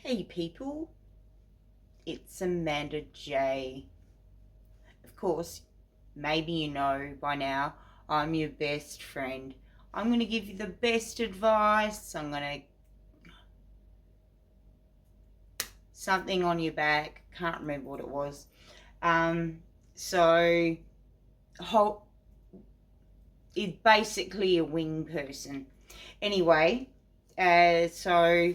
Hey people, it's Amanda J. Of course, maybe you know by now, I'm your best friend. I'm going to give you the best advice. I'm going to something on your back. Can't remember what it was. So, it's basically a wing person. Anyway, so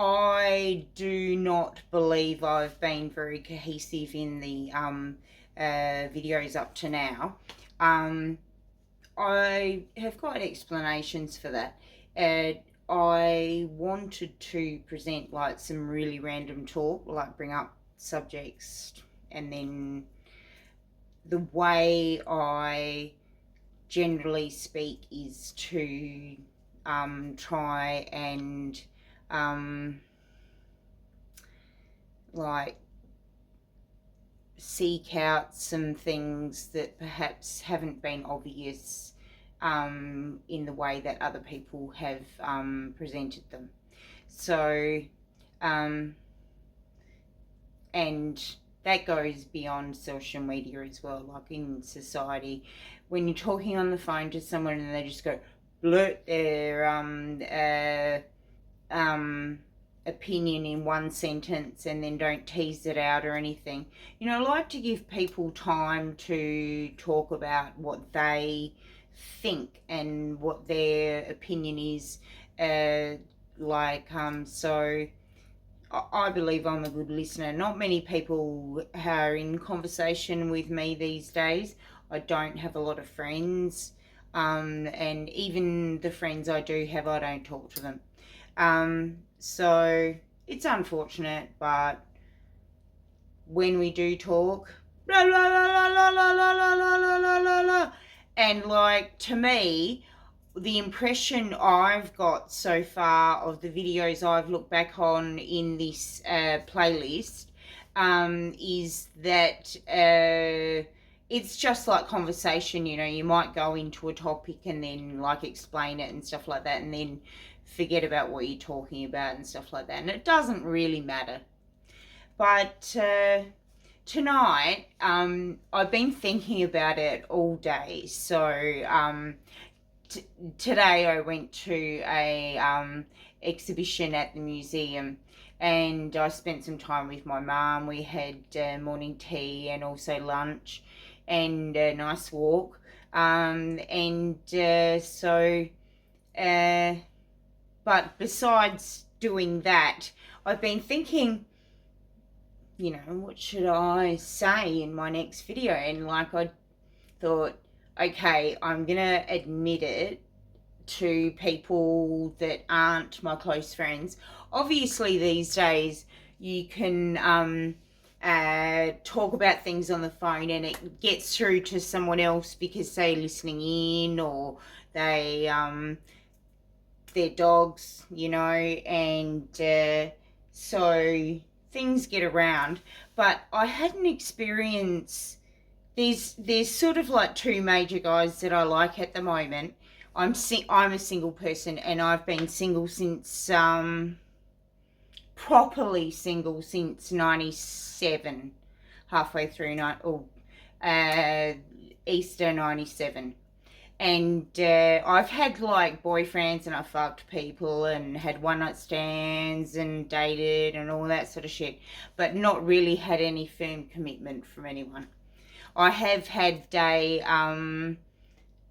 I do not believe I've been very cohesive in the videos up to now. I have got explanations for that. I wanted to present like some really random talk, like bring up subjects, and then the way I generally speak is to try and like seek out some things that perhaps haven't been obvious in the way that other people have presented them. So, and that goes beyond social media as well, like in society. When you're talking on the phone to someone and they just go blurt their opinion in one sentence and then don't tease it out or anything. I like to give people time to talk about what they think and what their opinion is. So I believe I'm a good listener. Not many people are in conversation with me these days. I don't have a lot of friends, and even the friends I do have, I don't talk to them. So it's unfortunate, but when we do talk, blah, blah, blah, blah, blah, blah, blah, blah, blah, blah, blah. And like, to me, the impression I've got so far of the videos I've looked back on in this playlist is that it's just like conversation. You might go into a topic and then like explain it and stuff like that, and then forget about what you're talking about and stuff like that, and it doesn't really matter. But tonight I've been thinking about it all day. So today I went to a exhibition at the museum, and I spent some time with my mum. We had morning tea and also lunch and a nice walk. But besides doing that, I've been thinking, what should I say in my next video? And like, I thought, okay, I'm going to admit it to people that aren't my close friends. Obviously, these days, you can talk about things on the phone and it gets through to someone else because they're listening in, or their dogs, and so things get around. But I had an experience. There's sort of like two major guys that I like at the moment. I'm a single person, and I've been single since properly single since 97, halfway through Easter 97. And I've had like boyfriends, and I fucked people and had one night stands and dated and all that sort of shit, but not really had any firm commitment from anyone. I have had a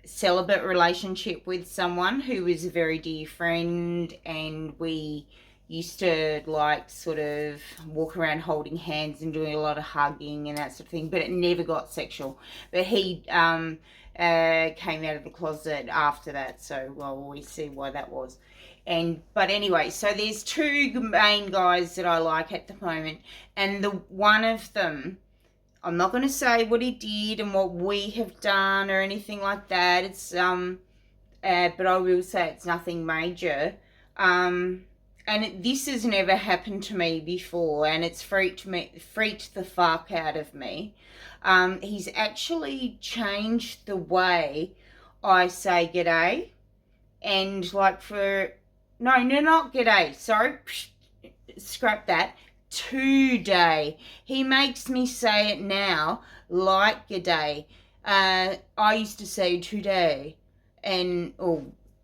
celibate relationship with someone who was a very dear friend, and we used to like sort of walk around holding hands and doing a lot of hugging and that sort of thing, but it never got sexual. But he came out of the closet after that, so we see why that was. But anyway, so there's two main guys that I like at the moment, and the one of them, I'm not going to say what he did and what we have done or anything like that. It's but I will say it's nothing major. And this has never happened to me before, and it's freaked the fuck out of me. He's actually changed the way I say g'day, and like not g'day. Sorry, scrap that. Today. He makes me say it now like a day. I used to say today, or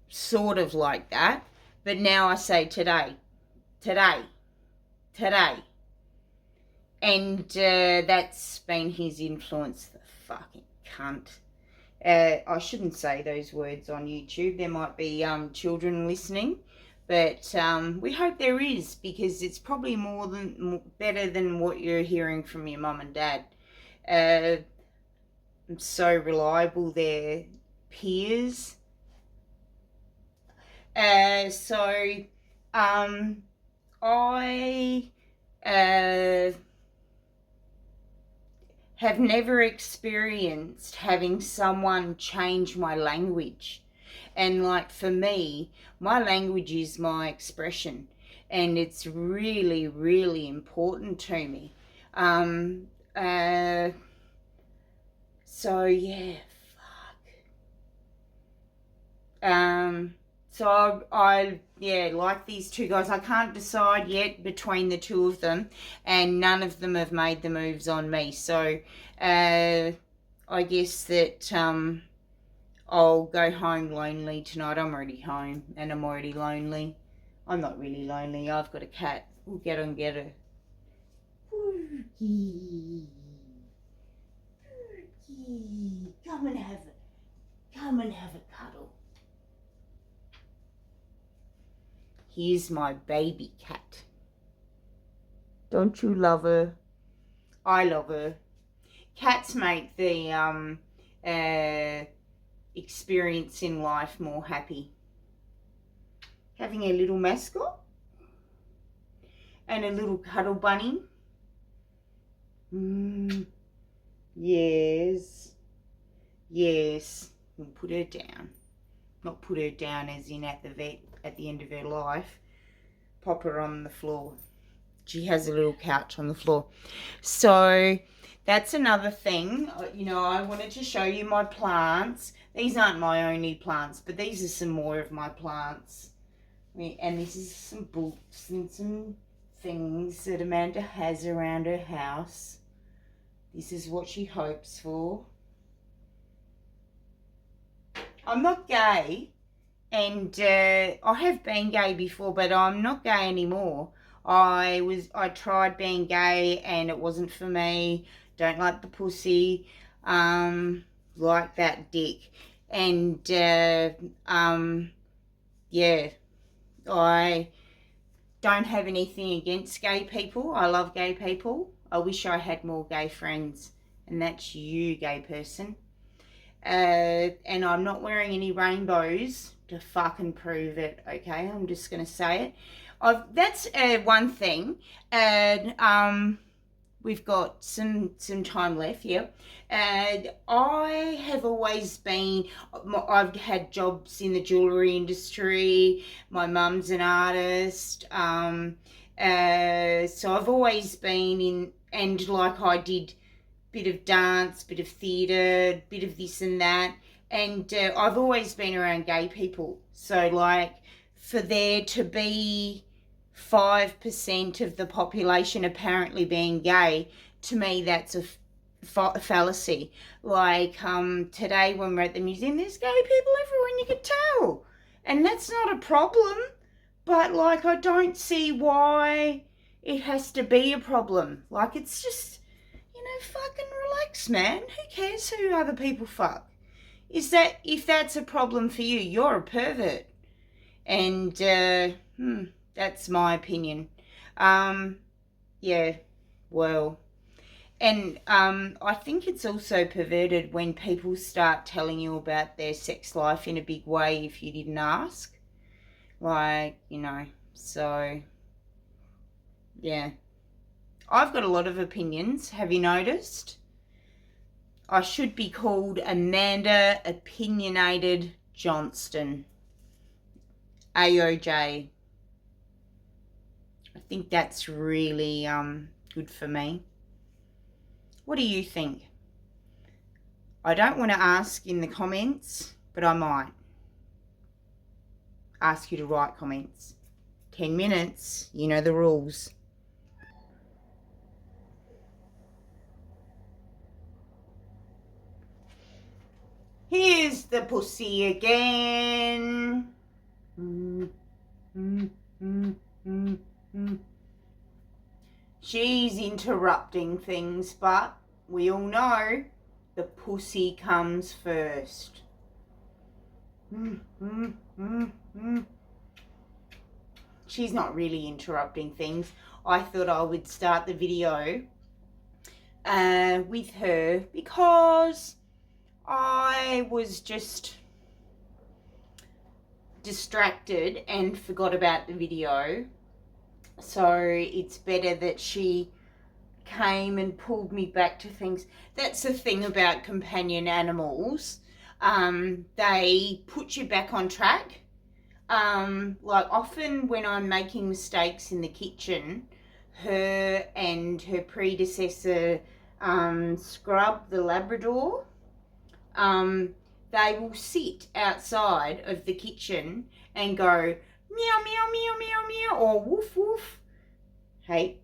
sort of like that, but now I say today. Today. And that's been his influence, the fucking cunt. I shouldn't say those words on YouTube. There might be children listening, but we hope there is, because it's probably better than what you're hearing from your mum and dad. So reliable, their peers. I have never experienced having someone change my language. And like, for me, my language is my expression, and it's really, really important to me. So yeah, fuck. So I like these two guys. I can't decide yet between the two of them, and none of them have made the moves on me. So I guess that I'll go home lonely tonight. I'm already home and I'm already lonely. I'm not really lonely. I've got a cat. We'll get her. Pookie. Come and have it. Come and have a cuddle. Here's my baby cat. Don't you love her? I love her. Cats make the experience in life more happy. Having a little mascot and a little cuddle bunny. Yes. We'll put her down. Not put her down as in at the vet at the end of her life. Pop her on the floor. She has a little couch on the floor. So that's another thing. I wanted to show you my plants. These aren't my only plants, but these are some more of my plants. And this is some books and some things that Amanda has around her house. This is what she hopes for. I'm not gay, and I have been gay before, but I'm not gay anymore. I tried being gay and it wasn't for me. Don't like the pussy, like that dick. And I don't have anything against gay people. I love gay people. I wish I had more gay friends, and that's you, gay person. And I'm not wearing any rainbows to fucking prove it, okay? I'm just going to say it. That's one thing. And we've got some time left, yeah. And I have always been, I've had jobs in the jewellery industry. My mum's an artist. So I've always been in, and like I did bit of dance, bit of theatre, bit of this and that. And I've always been around gay people. So like, for there to be 5% of the population apparently being gay, to me that's a fallacy. Like today when we're at the museum, there's gay people everywhere and you can tell. And that's not a problem. But like, I don't see why it has to be a problem. Like, it's just, fucking relax, man. Who cares who other people fuck? If that's a problem for you, you're a pervert. And that's my opinion. Well, and I think it's also perverted when people start telling you about their sex life in a big way if you didn't ask. Like, so yeah. I've got a lot of opinions, have you noticed? I should be called Amanda Opinionated Johnston. AOJ. I think that's really good for me. What do you think? I don't want to ask in the comments, but I might ask you to write comments. 10 minutes. You know the rules. Here's the pussy again. She's interrupting things, but we all know the pussy comes first. She's not really interrupting things. I thought I would start the video with her because I was just distracted and forgot about the video. So it's better that she came and pulled me back to things. That's the thing about companion animals. They put you back on track. Like often when I'm making mistakes in the kitchen, her and her predecessor, Scrub the Labrador, they will sit outside of the kitchen and go meow, meow, meow, meow, meow, or woof, woof. Hey,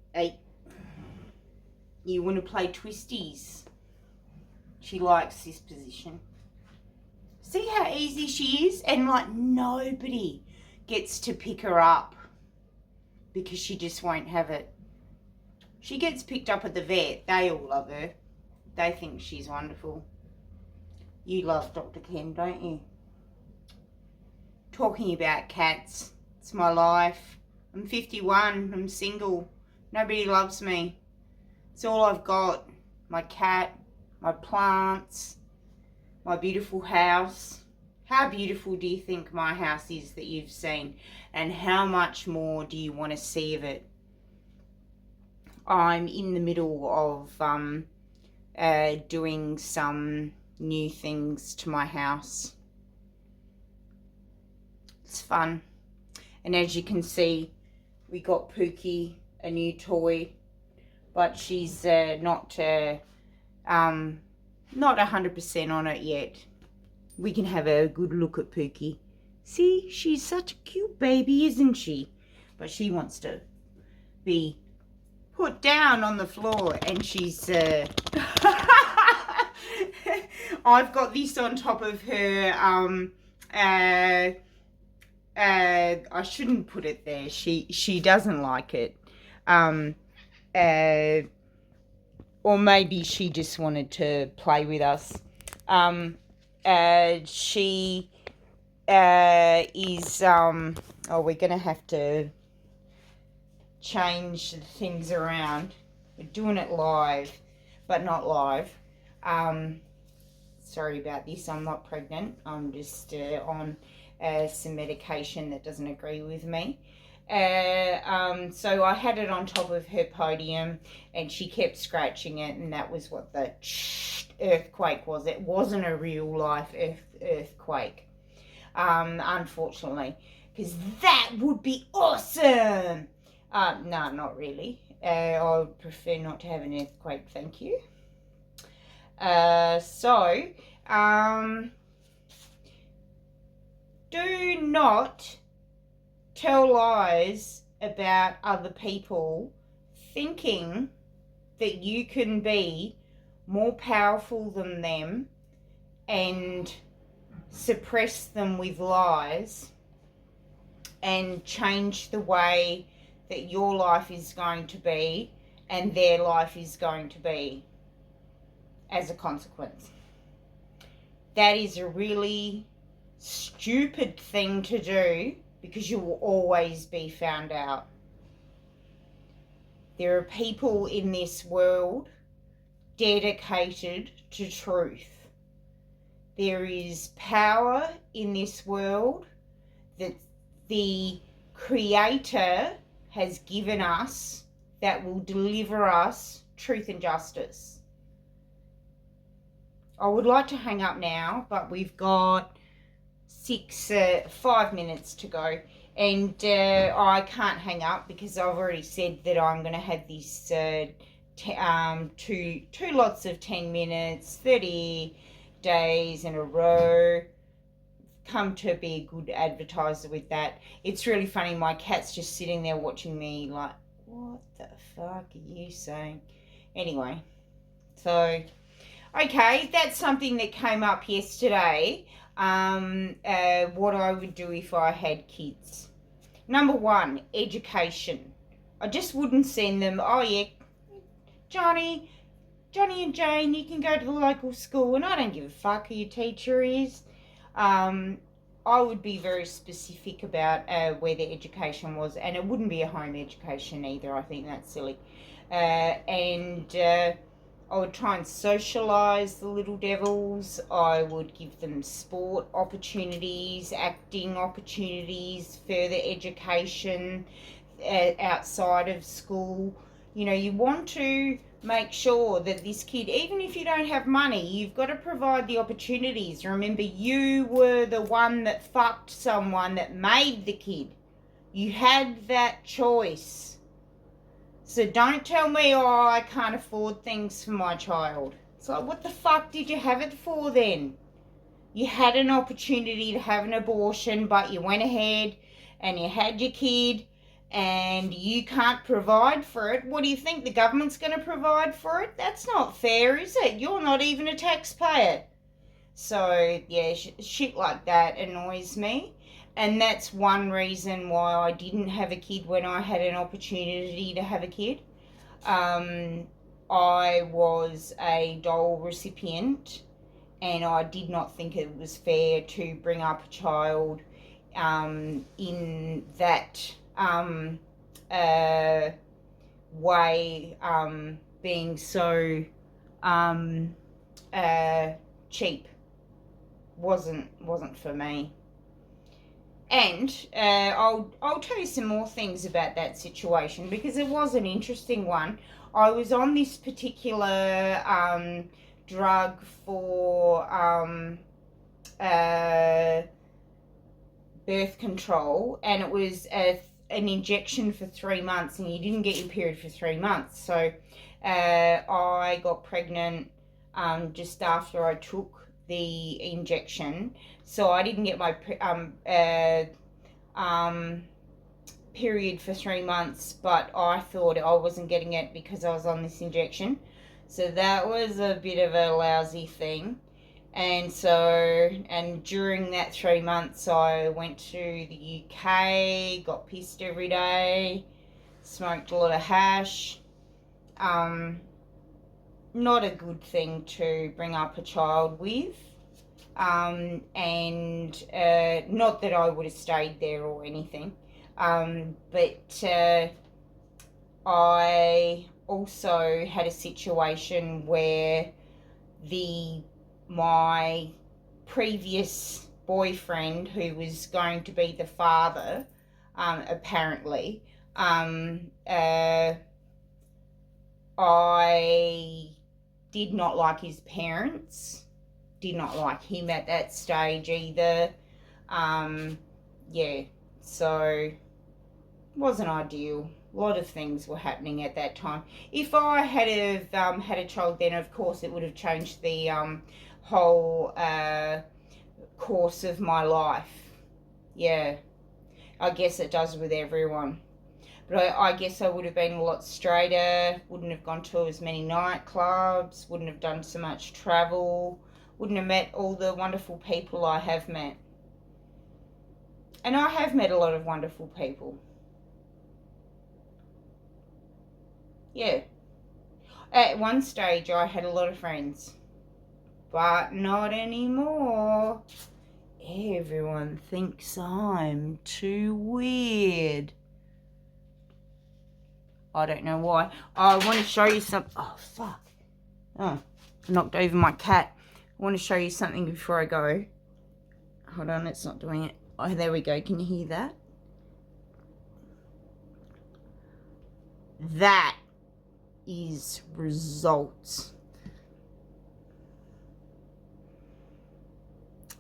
you want to play twisties? She likes this position. See how easy she is? And like nobody gets to pick her up because she just won't have it. She gets picked up at the vet. They all love her. They think she's wonderful. You love Dr. Ken, don't you? Talking about cats. It's my life. I'm 51. I'm single. Nobody loves me. It's all I've got. My cat, my plants, my beautiful house. How beautiful do you think my house is that you've seen? And how much more do you want to see of it? I'm in the middle of doing some new things to my house. It's fun. And as you can see, we got Pookie a new toy, but she's not 100% on it yet. We can have a good look at Pookie. See, she's such a cute baby, isn't she? But she wants to be put down on the floor, and she's I've got this on top of her. I shouldn't put it there. She doesn't like it. Or maybe she just wanted to play with us. She is oh, we're gonna have to change things around. We're doing it live, but not live. Sorry about this. I'm not pregnant. I'm just on some medication that doesn't agree with me. So I had it on top of her podium, and she kept scratching it, and that was what the earthquake was. It wasn't a real life earthquake, unfortunately, because that would be awesome. No, not really. I would prefer not to have an earthquake, thank you. Do not tell lies about other people thinking that you can be more powerful than them and suppress them with lies and change the way that your life is going to be and their life is going to be as a consequence. That is a really stupid thing to do, because you will always be found out. There are people in this world dedicated to truth. There is power in this world that the Creator has given us that will deliver us truth and justice. I would like to hang up now, but we've got 5 minutes to go, and I can't hang up because I've already said that I'm going to have this two lots of 10 minutes, 30 days in a row, come to be a good advertiser with that. It's really funny. My cat's just sitting there watching me like, what the fuck are you saying? Anyway, so, okay, that's something that came up yesterday. What I would do if I had kids. Number one, education. I just wouldn't send them, oh yeah, Johnny and Jane, you can go to the local school, and I don't give a fuck who your teacher is. I would be very specific about where the education was, and it wouldn't be a home education either. I think that's silly. I would try and socialise the little devils. I would give them sport opportunities, acting opportunities, further education outside of school. You know, you want to make sure that this kid, even if you don't have money, you've got to provide the opportunities. Remember, you were the one that fucked someone that made the kid. You had that choice. So don't tell me, oh, I can't afford things for my child. It's like, what the fuck did you have it for then? You had an opportunity to have an abortion, but you went ahead and you had your kid, and you can't provide for it. What do you think? The government's going to provide for it? That's not fair, is it? You're not even a taxpayer. So, yeah, shit like that annoys me. And that's one reason why I didn't have a kid when I had an opportunity to have a kid. I was a dole recipient, and I did not think it was fair to bring up a child in that way, being so cheap. Wasn't for me. And I'll tell you some more things about that situation, because it was an interesting one. I was on this particular drug for birth control, and it was an injection for 3 months, and you didn't get your period for 3 months. So I got pregnant just after I took the injection, so I didn't get my period for 3 months, but I thought I wasn't getting it because I was on this injection. So that was a bit of a lousy thing. And during that 3 months, I went to the UK, got pissed every day, smoked a lot of hash. Not a good thing to bring up a child with. And not that I would have stayed there or anything. But I also had a situation where my previous boyfriend, who was going to be the father, apparently, I did not like his parents, did not like him at that stage either. Yeah, so wasn't ideal. A lot of things were happening at that time. If I had had a child then, of course, it would have changed the whole course of my life. Yeah, I guess it does with everyone. But I guess I would have been a lot straighter, wouldn't have gone to as many nightclubs, wouldn't have done so much travel, wouldn't have met all the wonderful people I have met. And I have met a lot of wonderful people. Yeah. At one stage, I had a lot of friends. But not anymore. Everyone thinks I'm too weird. I don't know why. I want to show you something. Oh, fuck. Oh, I knocked over my cat. I want to show you something before I go. Hold on, it's not doing it. Oh, there we go. Can you hear that? That is results.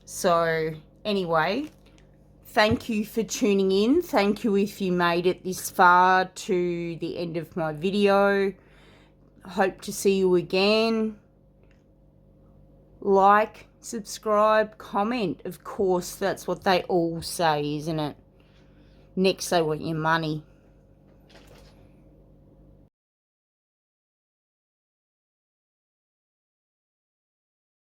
So, anyway, thank you for tuning in. Thank you if you made it this far to the end of my video. Hope to see you again. Like, subscribe, comment. Of course, that's what they all say, isn't it? Next, they want your money.